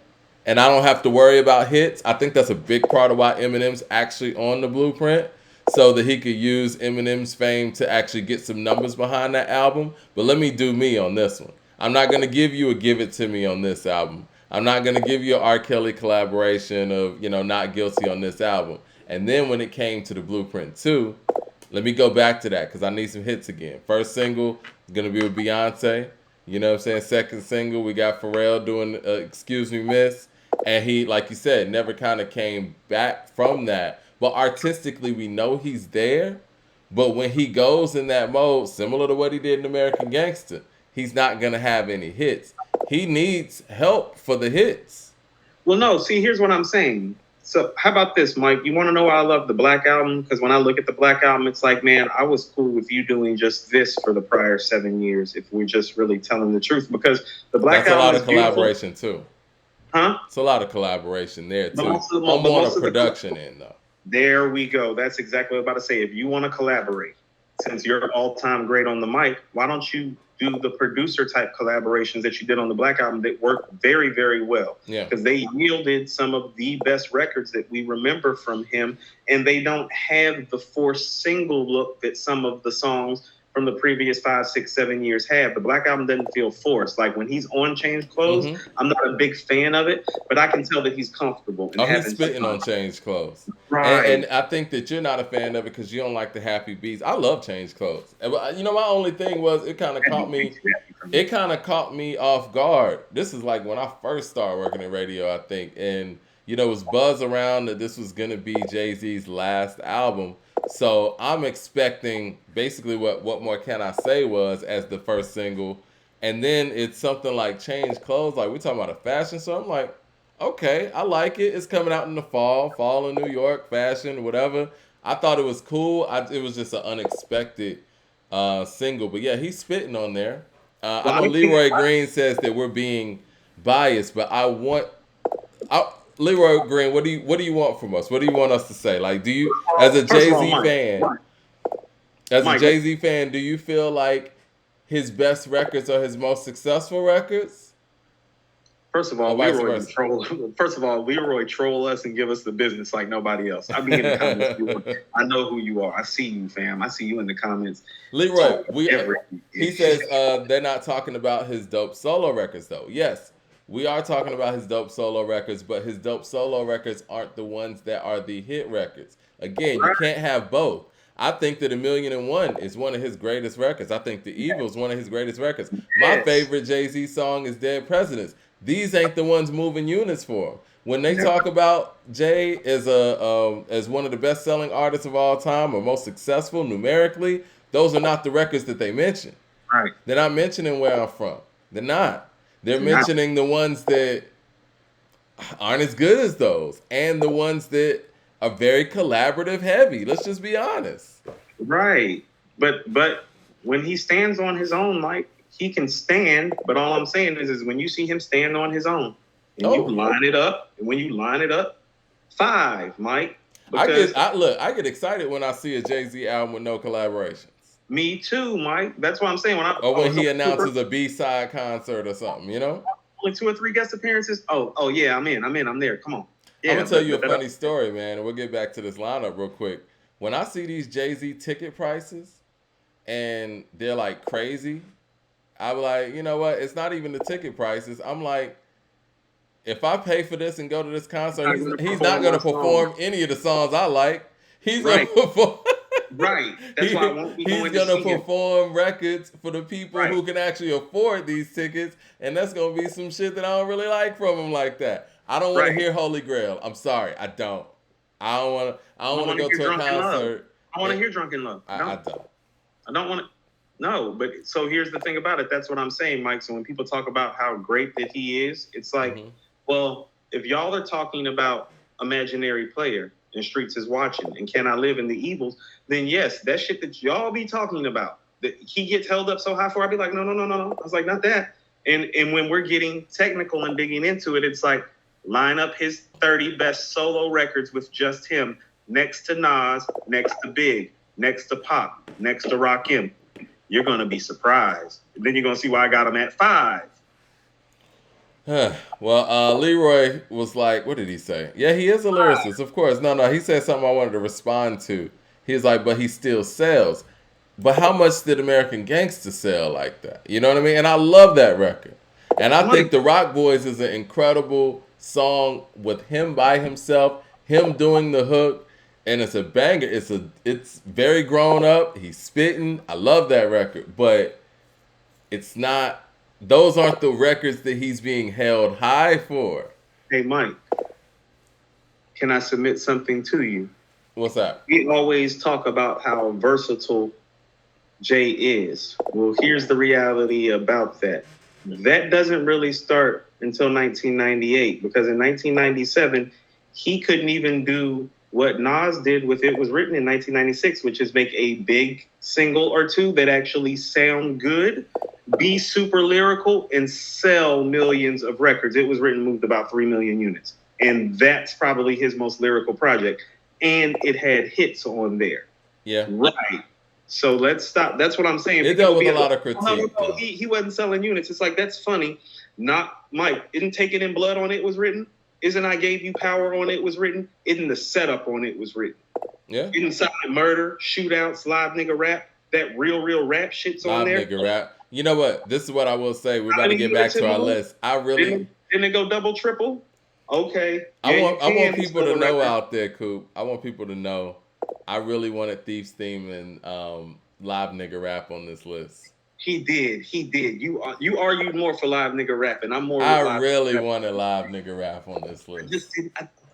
and I don't have to worry about hits." I think that's a big part of why Eminem's actually on the blueprint, so that he could use Eminem's fame to actually get some numbers behind that album. But let me do me on this one. I'm not going to give you a Give It To Me on this album. I'm not going to give you an R. Kelly collaboration of, Not Guilty on this album. And then when it came to the Blueprint 2, let me go back to that because I need some hits again. First single is going to be with Beyonce. You know what I'm saying? Second single, we got Pharrell doing Excuse Me Miss. And he, like you said, never kind of came back from that. But artistically, we know he's there. But when he goes in that mode, similar to what he did in American Gangster, he's not going to have any hits. He needs help for the hits. Well, no, see, here's what I'm saying. So how about this, Mike? You want to know why I love the Black Album? Because when I look at the Black Album, it's like, man, I was cool with you doing just this for the prior 7 years if we're just really telling the truth. Because the Black That's a lot Album of is beautiful. collaboration, too. Huh? It's a lot of collaboration there, too. Most of I'm on a the- production end, though. There we go. That's exactly what I'm about to say. If you want to collaborate, since you're all-time great on the mic, why don't you do the producer type collaborations that you did on the Black Album that worked very, very well? Yeah. Because they yielded some of the best records that we remember from him, and they don't have the forced single look that some of the songs from the previous 5, 6, 7 years have. The Black Album doesn't feel forced. Like when he's on Change Clothes, I'm not a big fan of it, but I can tell that he's comfortable. Oh, he's spitting on Change Clothes. Right. And I think that you're not a fan of it because you don't like the happy beats. I love Change Clothes. You know, my only thing was it kind of caught me. It kind of caught me off guard. This is like when I first started working in radio, I think, and it was buzz around that this was gonna be Jay-Z's last album. So I'm expecting basically what more can I say was as the first single, and then it's something like Change Clothes. Like we're talking about a fashion, so I'm like, okay, I like it. It's coming out in the fall in New York, fashion, whatever. I thought it was cool. It was just an unexpected single, but yeah, he's spitting on there. I know Leroy Green says that we're being biased, but Leroy Green, what do you want from us? What do you want us to say? Like, do you, as a Jay-Z fan, do you feel like his best records are his most successful records? First of all, Leroy troll us and give us the business like nobody else. I be in the comments. I know who you are. I see you, fam. I see you in the comments. Leroy, he says they're not talking about his dope solo records, though. Yes, we are talking about his dope solo records, but his dope solo records aren't the ones that are the hit records. Again, you can't have both. I think that A Million and One is one of his greatest records. I think The Evil is one of his greatest records. My Yes. favorite Jay-Z song is Dead Presidents. These ain't the ones moving units for him. When they talk about Jay as one of the best-selling artists of all time or most successful numerically, those are not the records that they mention. Right. They're not mentioning where I'm from. They're not. They're They're not. mentioning the ones that aren't as good as those, and the ones that are very collaborative heavy. Let's just be honest. Right. But when he stands on his own, Mike, he can stand. But all I'm saying is when you see him stand on his own, and you line it up, and when you line it up, 5, Mike. I get excited when I see a Jay-Z album with no collaborations. Me too, Mike. That's what I'm saying. When he announces a B-side concert or something, you know? Only 2 or 3 guest appearances. Oh yeah, I'm there. Come on. Yeah, I'm gonna tell you a funny story, man, and we'll get back to this lineup real quick. When I see these Jay-Z ticket prices and they're like crazy, I'm like, you know what? It's not even the ticket prices. I'm like, if I pay for this and go to this concert, he's not gonna perform any of the songs I like. He's gonna perform. Right. That's why I won't be going to see him. He's gonna perform records for the people who can actually afford these tickets, and that's gonna be some shit that I don't really like from him like that. I don't want to hear Holy Grail. I'm sorry, I don't. I don't want to go to a concert. I want to hear Drunken Love. I don't. I don't want to. No, but so here's the thing about it. That's what I'm saying, Mike. So when people talk about how great that he is, it's like, well, if y'all are talking about Imaginary Player and Streets is Watching and Can I Live in the Evils, then yes, that shit that y'all be talking about, that he gets held up so high for, I'd be like, no. I was like, not that. And when we're getting technical and digging into it, it's like, line up his 30 best solo records with just him next to Nas, next to Big, next to Pop, next to Rakim. You're going to be surprised. And then you're going to see why I got him at 5. Well, Leroy was like, what did he say? Yeah, he is a lyricist, of course. No, he said something I wanted to respond to. He was like, but he still sells. But how much did American Gangster sell like that? You know what I mean? And I love that record. And I think The Rock Boys is an incredible song with him by himself, him doing the hook, and it's a banger. It's very grown up. He's spitting. I love that record, but it's not. Those aren't the records that he's being held high for. Hey, Mike, can I submit something to you? What's that? We always talk about how versatile Jay is. Well, here's the reality about that. That doesn't really start until 1998, because in 1997, he couldn't even do what Nas did with It Was Written in 1996, which is make a big single or two that actually sound good, be super lyrical, and sell millions of records. It Was Written moved about 3 million units. And that's probably his most lyrical project. And it had hits on there. Yeah. Right. So let's stop. That's what I'm saying. It dealt with a lot of critique. No, he wasn't selling units. It's like, that's funny. Not Mike. Isn't Taken in Blood on It Was Written? Isn't I Gave You Power on It Was Written? Isn't the setup on It Was Written? Yeah. Isn't Silent Murder, Shootouts, Live Nigga Rap? That real rap shit's on there. Live Nigga Rap. You know what? This is what I will say. We're about to get back to our list. I really didn't it go double triple? Okay. I want people to know out there, Coop. I want people to know. I really wanted Thief's Theme and Live Nigga Rap on this list. He did. You argued more for Live Nigga Rap, and I'm more. I really wanted Live Nigga Rap on this list.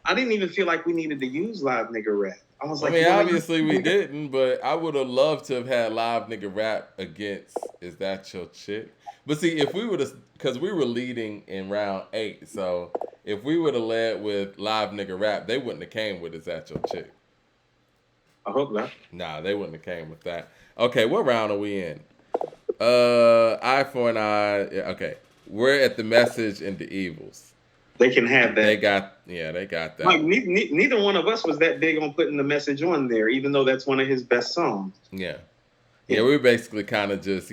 I didn't even feel like we needed to use Live Nigga Rap. I was like, obviously we didn't, but I would have loved to have had Live Nigga Rap against Is That Your Chick? But see, if we would have, because we were leading in round 8, so if we would have led with Live Nigga Rap, they wouldn't have came with Is That Your Chick? I hope not. Nah, they wouldn't have came with that. Okay, what round are we in? Eye for an Eye. Yeah, okay, we're at The Message and The Evils. They can have that. They got that. Like, neither one of us was that big on putting The Message on there, even though that's one of his best songs. Yeah, we were basically kind of just,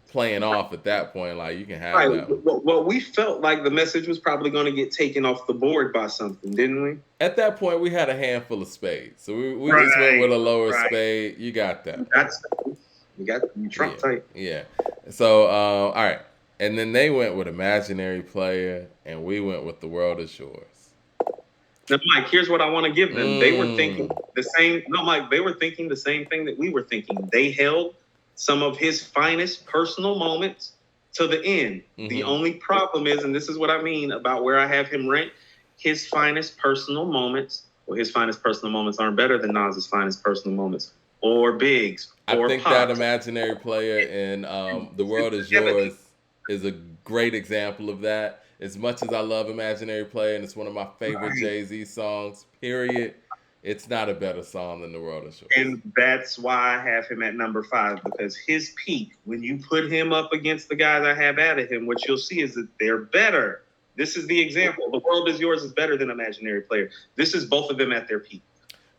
playing off at that point. Like, you can have that. Well, we felt like The Message was probably going to get taken off the board by something, didn't we? At that point, we had a handful of spades, so we just went with a lower spade. You got that. You Trump tight. Yeah. So, all right. And then they went with Imaginary Player, and we went with The World Is Yours. Now, Mike, here's what I want to give them. They were thinking Mm. the same. No, Mike, they were thinking the same thing that we were thinking. They held some of his finest personal moments to the end. The only problem is, and this is what I mean about where I have him ranked, his finest personal moments, well, his finest personal moments aren't better than Nas's finest personal moments, or Biggs, I or think that Pop's. imaginary player in The World Is Yours is a great example of that. As much as I love Imaginary Player and it's one of my favorite Right. Jay-Z songs, period, it's not a better song than The World Is Yours. And that's why I have him at number 5, because his peak, when you put him up against the guys I have added him, what you'll see is that they're better. This is the example. The World Is Yours is better than Imaginary Player. This is both of them at their peak.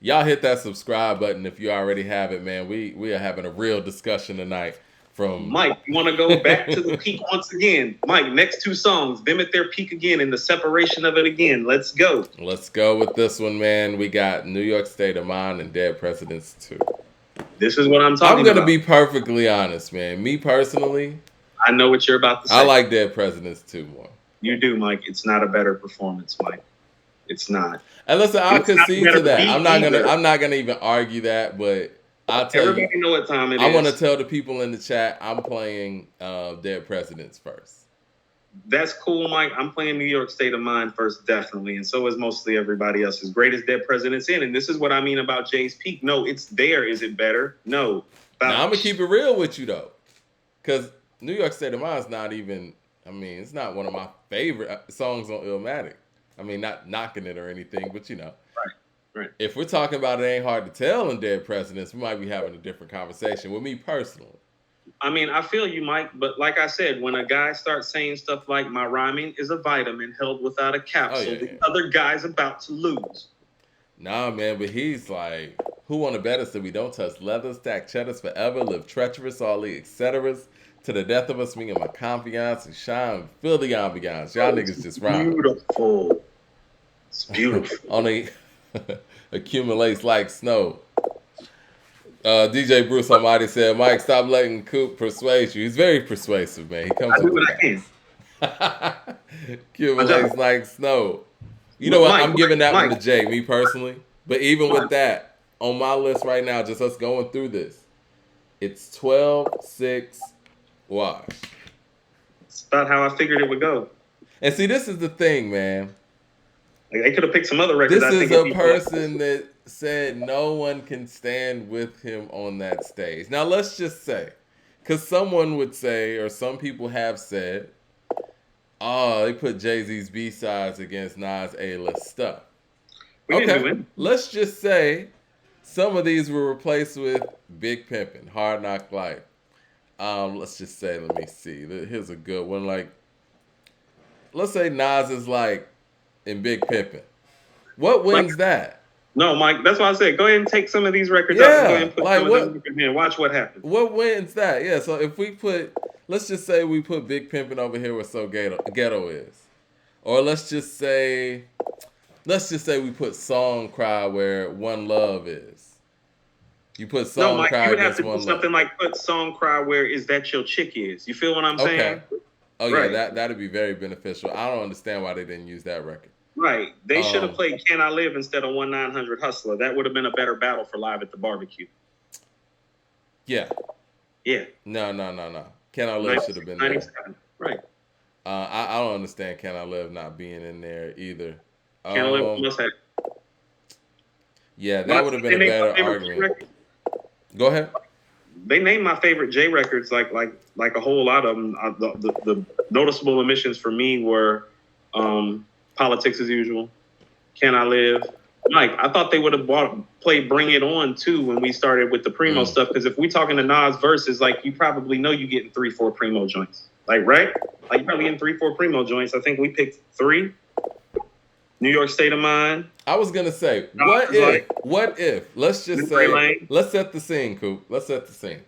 Y'all hit that subscribe button if you already have it, man. We are having a real discussion tonight. From Mike, you want to go back to the peak once again? Mike, next 2 songs, them at their peak again, and the separation of it again. Let's go. Let's go with this one, man. We got New York State of Mind and Dead Presidents 2. This is what I'm talking I'm going to about. be perfectly honest, man. Me personally, I know what you're about to say. I like Dead Presidents 2 more. You do, Mike. It's not a better performance, Mike. It's not. And listen, I'll concede to that. beat I'm not either. gonna even argue that, but I'll tell Everybody you, know what time it is. I want to tell the people in the chat I'm playing Dead Presidents first. That's cool, Mike. I'm playing New York State of Mind first, definitely, and so is mostly everybody else. As great as Dead Presidents in, and this is what I mean about Jay's peak. No, it's there. Is it better? No. Now I'm gonna keep it real with you though, because New York State of Mind is not even. I mean, it's not one of my favorite songs on Illmatic. I mean, not knocking it or anything, but you know. Right. If we're talking about It Ain't Hard to Tell in Dead Presidents, we might be having a different conversation. With me personally. I mean, I feel you, Mike, but like I said, when a guy starts saying stuff like my rhyming is a vitamin held without a capsule, the other guy's about to lose. Nah, man, but he's like, who wanna bet us that we don't touch leather, stack cheddars forever, live treacherous, all the et ceteras, to the death of us, me and my confiance, and shine, feel the ambiance. Y'all niggas just rhyme. Beautiful. It's beautiful. Only accumulates like snow. DJ Bruce Almighty said, Mike, stop letting Coop persuade you. He's very persuasive, man. He comes I do what I can. Accumulates like snow. You know what? I'm giving that one to Jay, me personally. But even with that, on my list right now, just us going through this, it's 12, 6, wash. It's about how I figured it would go. And see, this is the thing, man. Like, they could have picked some other records. This is a person that said no one can stand with him on that stage. Now, let's just say, because someone would say, or some people have said, oh, they put Jay-Z's B-sides against Nas' A-list stuff. Okay, let's just say some of these were replaced with Big Pimpin', Hard Knock Life. Let's just say, let me see. Here's a good one. Like, let's say Nas is like in Big Pimpin'. What wins that? No, Mike, that's why I said go ahead and take some of these records out. Go ahead and put like some of them in here. Watch what happens. What wins that? Yeah, so if we put, let's just say we put Big Pimpin' over here where So Ghetto is. Or let's just say we put Song Cry where One Love is. You put Song Mike, Cry you would have against to do One something Love. like put Song Cry where Is That Your Chick Is. You feel what I'm saying? Oh yeah, that'd be very beneficial. I don't understand why they didn't use that record. Right. They should have played Can I Live instead of 1-900 Hustler. That would have been a better battle for Live at the Barbecue. Yeah. Yeah. No. Can I Live should have been there. Right. I don't understand Can I Live not being in there either. Can I Live must have. Yeah, that would have been a better argument. Go ahead. They named my favorite J records like a whole lot of them. The noticeable omissions for me were Politics as Usual, Can I Live. Mike, I thought they would have played Bring It On too when we started with the Primo stuff, because if we talking to Nas verses, like you probably know you getting 3-4 Primo joints. Like, right? Like you probably getting 3-4 Primo joints. I think we picked 3. New York State of Mind. I was gonna say, what if? Let's just say, let's set the scene, Coop. Let's set the scene.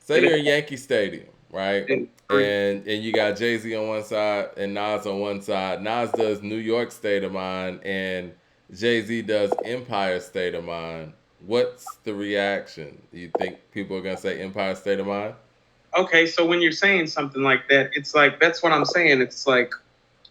Say you're in Yankee Stadium, right? And you got Jay-Z on one side and Nas on one side. Nas does New York State of Mind and Jay-Z does Empire State of Mind. What's the reaction? Do you think people are gonna say Empire State of Mind? Okay, so when you're saying something like that, it's like, that's what I'm saying. It's like,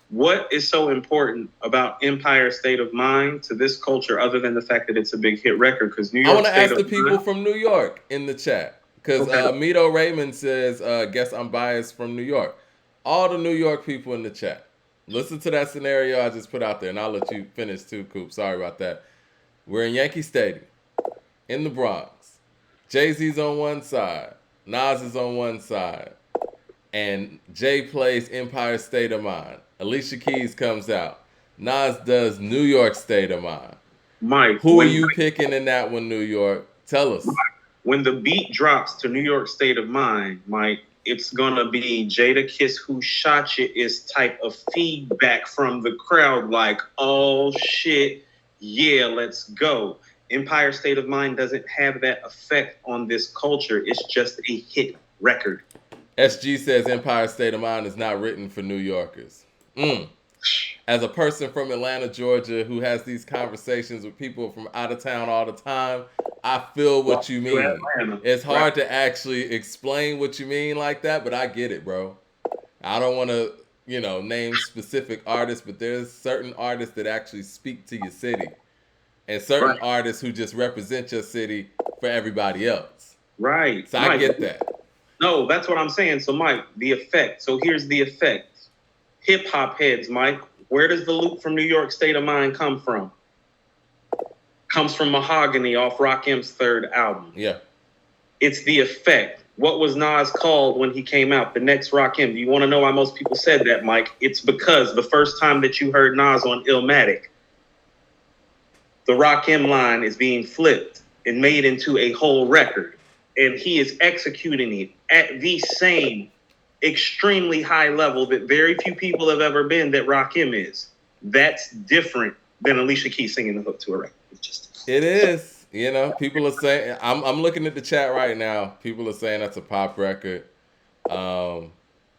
What is so important about Empire State of Mind to this culture, other than the fact that it's a big hit record? Because New I York want to State ask of the people Mind. from New York in the chat because Okay. Mito Raymond says, "Guess I'm biased from New York." All the New York people in the chat, listen to that scenario I just put out there, and I'll let you finish too, Coop. Sorry about that. We're in Yankee Stadium in the Bronx. Jay-Z's on one side, Nas is on one side, and Jay plays Empire State of Mind. Alicia Keys comes out. Nas does New York State of Mind. Mike, Who are you picking in that one, New York? Tell us. when the beat drops to New York State of Mind, Mike, it's gonna be Jada Kiss Who Shot You is type of feedback from the crowd, like, oh shit, yeah, let's go. Empire State of Mind doesn't have that effect on this culture. It's just a hit record. SG says Empire State of Mind is not written for New Yorkers. As a person from Atlanta, Georgia, who has these conversations with people from out of town all the time, I feel what you mean. It's hard to actually explain what you mean like that, but I get it, bro. I don't want to, name specific artists, but there's certain artists that actually speak to your city, and certain artists who just represent your city for everybody else. Right. So I get that. No, that's what I'm saying. So, Mike, the effect. So here's the effect. Hip hop heads, Mike. Where does the loop from New York State of Mind come from? Comes from Mahogany off Rakim's third album. Yeah. It's the effect. What was Nas called when he came out? The next Rakim. Do you want to know why most people said that, Mike? It's because the first time that you heard Nas on Illmatic, the Rakim line is being flipped and made into a whole record. And he is executing it at the same extremely high level that very few people have ever been that Rakim is. That's different than Alicia Keys singing the hook to a record. It is. People are saying, I'm looking at the chat right now. People are saying that's a pop record. New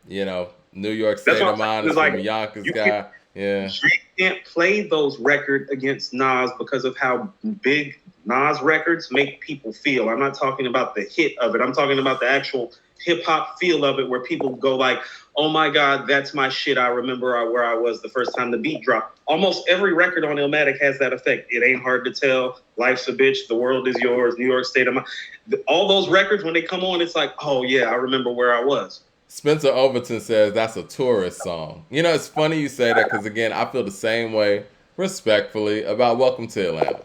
York State of Mind is from Yonkers guy. Yeah. You can't play those records against Nas because of how big Nas records make people feel. I'm not talking about the hit of it. I'm talking about the actual hip hop feel of it, where people go like, oh my God, that's my shit. I remember where I was the first time the beat dropped. Almost every record on Illmatic has that effect. It Ain't Hard to Tell, Life's a Bitch, The World Is Yours, New York State of Mind. All those records, when they come on, it's like, oh yeah, I remember where I was. Spencer Overton says that's a tourist song. It's funny you say that because, again, I feel the same way, respectfully, about Welcome to Atlanta.